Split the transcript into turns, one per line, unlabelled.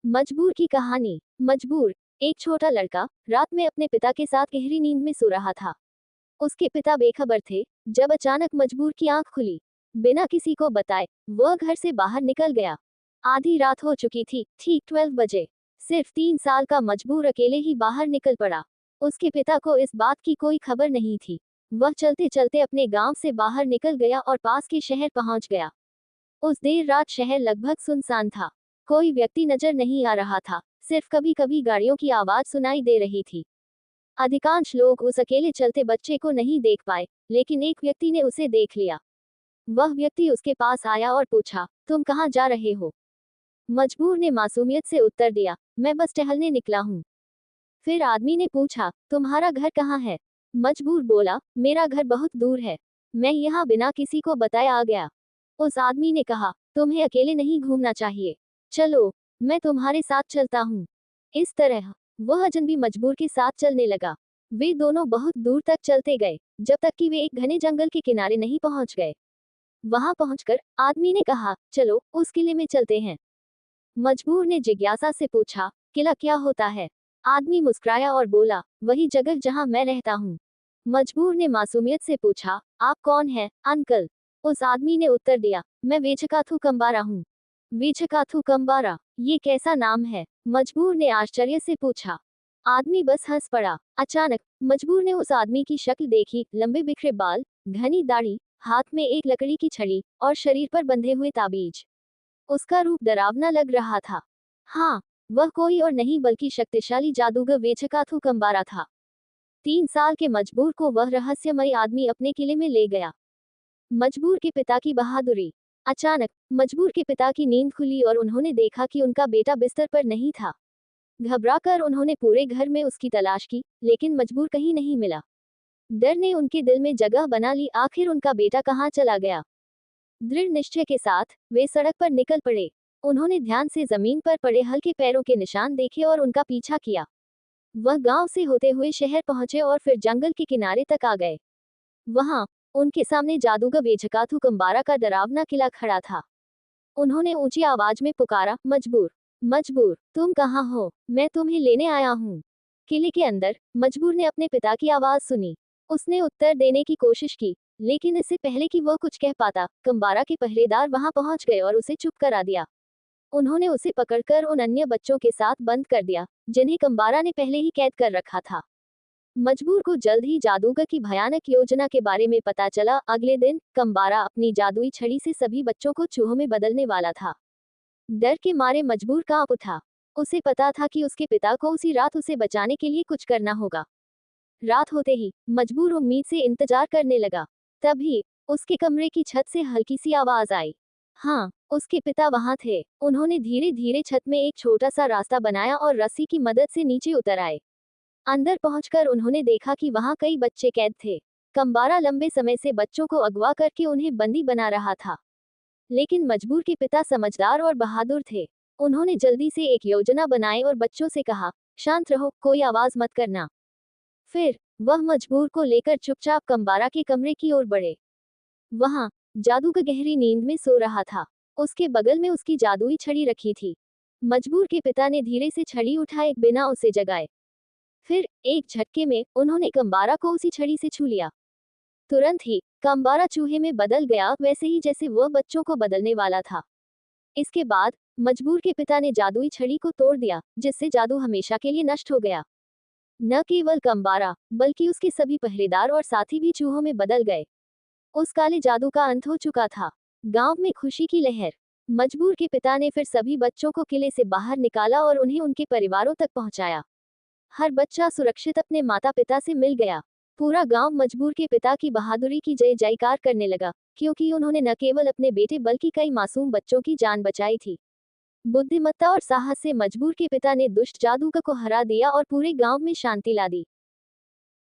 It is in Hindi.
मजबूर की कहानी। मजबूर एक छोटा लड़का रात में अपने पिता के साथ गहरी नींद में सो रहा था। उसके पिता बेखबर थे जब अचानक मजबूर की आंख खुली। बिना किसी को बताए वह घर से बाहर निकल गया। आधी रात हो चुकी थी, ठीक 12 बजे। सिर्फ 3 साल का मजबूर अकेले ही बाहर निकल पड़ा। उसके पिता को इस बात की कोई खबर नहीं थी। वह चलते चलते अपने गांव से बाहर निकल गया और पास के शहर पहुंच गया। उस देर रात शहर लगभग सुनसान था। कोई व्यक्ति नजर नहीं आ रहा था, सिर्फ कभी कभी गाड़ियों की आवाज सुनाई दे रही थी। अधिकांश लोग उस अकेले चलते बच्चे को नहीं देख पाए, लेकिन एक व्यक्ति ने उसे देख लिया। वह व्यक्ति उसके पास आया और पूछा, तुम कहाँ जा रहे हो? मजबूर ने मासूमियत से उत्तर दिया, मैं बस टहलने निकला हूँ। फिर आदमी ने पूछा, तुम्हारा घर कहाँ है? मजबूर बोला, मेरा घर बहुत दूर है। मैं यहाँ बिना किसी को बताए आ गया। उस आदमी ने कहा, तुम्हें अकेले नहीं घूमना चाहिए। चलो, मैं तुम्हारे साथ चलता हूँ। इस तरह वह अजनबी मजबूर के साथ चलने लगा। वे दोनों बहुत दूर तक चलते गए, जब तक कि वे एक घने जंगल के किनारे नहीं पहुंच गए। वहां पहुंचकर आदमी ने कहा, चलो उस किले में चलते हैं। मजबूर ने जिज्ञासा से पूछा, किला क्या होता है? आदमी मुस्कुराया और बोला, वही जगह जहां मैं रहता हूँ। मजबूर ने मासूमियत से पूछा, आप कौन हैं, अंकल? उस आदमी ने उत्तर दिया, मैं वेचकाथू कंबारा हूँ। वेचकाथू कंबारा, ये कैसा नाम है? मजबूर ने आश्चर्य से पूछा। आदमी बस हंस पड़ा। अचानक मजबूर ने उस आदमी की शक्ल देखी, लंबे बिखरे बाल, घनी दाढ़ी, हाथ में एक लकड़ी की छड़ी और शरीर पर बंधे हुए ताबीज। उसका रूप डरावना लग रहा था। हाँ, वह कोई और नहीं बल्कि शक्तिशाली जादूगर वेचकाथू कंबारा था। 3 साल के मजबूर को वह रहस्यमय आदमी अपने किले में ले गया। मजबूर के पिता की बहादुरी। अचानक मजबूर के पिता की नींद खुली और उन्होंने देखा कि उनका बेटा बिस्तर पर नहीं था। घबराकर उन्होंने पूरे घर में उसकी तलाश की, लेकिन मजबूर कहीं नहीं मिला। डर ने उनके दिल में जगह बना ली, आखिर उनका बेटा कहाँ चला गया। दृढ़ निश्चय के साथ वे सड़क पर निकल पड़े। उन्होंने ध्यान से जमीन पर पड़े हल्के पैरों के निशान देखे और उनका पीछा किया। वह गांव से होते हुए शहर पहुंचे और फिर जंगल के किनारे तक आ गए। वहां उनके सामने जादूगर वेचकाथू कंबारा का डरावना किला खड़ा था। उन्होंने ऊंची आवाज में पुकारा, मजबूर, मजबूर, तुम कहाँ हो? मैं तुम्हें लेने आया हूँ। किले के अंदर मजबूर ने अपने पिता की आवाज सुनी। उसने उत्तर देने की कोशिश की, लेकिन इससे पहले कि वह कुछ कह पाता, कंबारा के पहरेदार वहां पहुंच गए और उसे चुप करा दिया। उन्होंने उसे पकड़कर उन अन्य बच्चों के साथ बंद कर दिया, जिन्हें कंबारा ने पहले ही कैद कर रखा था। मजबूर को जल्द ही जादूगर की भयानक योजना के बारे में पता चला। अगले दिन कंबारा अपनी जादुई छड़ी से सभी बच्चों को चूहों में बदलने वाला था। डर के मारे मजबूर कांप उठा। उसे पता था कि उसके पिता को उसी रात उसे बचाने के लिए कुछ करना होगा। रात होते ही मजबूर उम्मीद से इंतजार करने लगा। तभी उसके कमरे की छत से हल्की सी आवाज आई। हाँ, उसके पिता वहां थे। उन्होंने धीरे धीरे छत में एक छोटा सा रास्ता बनाया और रस्सी की मदद से नीचे उतर आए। अंदर पहुंचकर उन्होंने देखा कि वहां कई बच्चे कैद थे। कंबारा लंबे समय से बच्चों को अगवा करके उन्हें बंदी बना रहा था। लेकिन मजबूर के पिता समझदार और बहादुर थे। उन्होंने जल्दी से एक योजना बनाई और बच्चों से कहा, शांत रहो, कोई आवाज मत करना। फिर वह मजबूर को लेकर चुपचाप कंबारा के कमरे की ओर बढ़े। वहां जादूगर गहरी नींद में सो रहा था। उसके बगल में उसकी जादुई छड़ी रखी थी। मजबूर के पिता ने धीरे से छड़ी उठाए, बिना उसे जगाए। फिर एक झटके में उन्होंने कंबारा को उसी छड़ी से छू लिया। तुरंत ही कंबारा चूहे में बदल गया, वैसे ही जैसे वह बच्चों को बदलने वाला था। इसके बाद मजबूर के पिता ने जादुई छड़ी को तोड़ दिया, जिससे जादू हमेशा के लिए नष्ट हो गया। न केवल कंबारा, बल्कि उसके सभी पहरेदार और साथी भी चूहों में बदल गए। उस काले जादू का अंत हो चुका था। गांव में खुशी की लहर। मजबूर के पिता ने फिर सभी बच्चों को किले से बाहर निकाला और उन्हें उनके परिवारों तक पहुंचाया। हर बच्चा सुरक्षित अपने माता पिता से मिल गया। पूरा गांव मजबूर के पिता की बहादुरी की जय जयकार करने लगा, क्योंकि उन्होंने न केवल अपने बेटे बल्कि कई मासूम बच्चों की जान बचाई थी। बुद्धिमत्ता और साहस से मजबूर के पिता ने दुष्ट जादूगर को हरा दिया और पूरे गांव में शांति ला दी।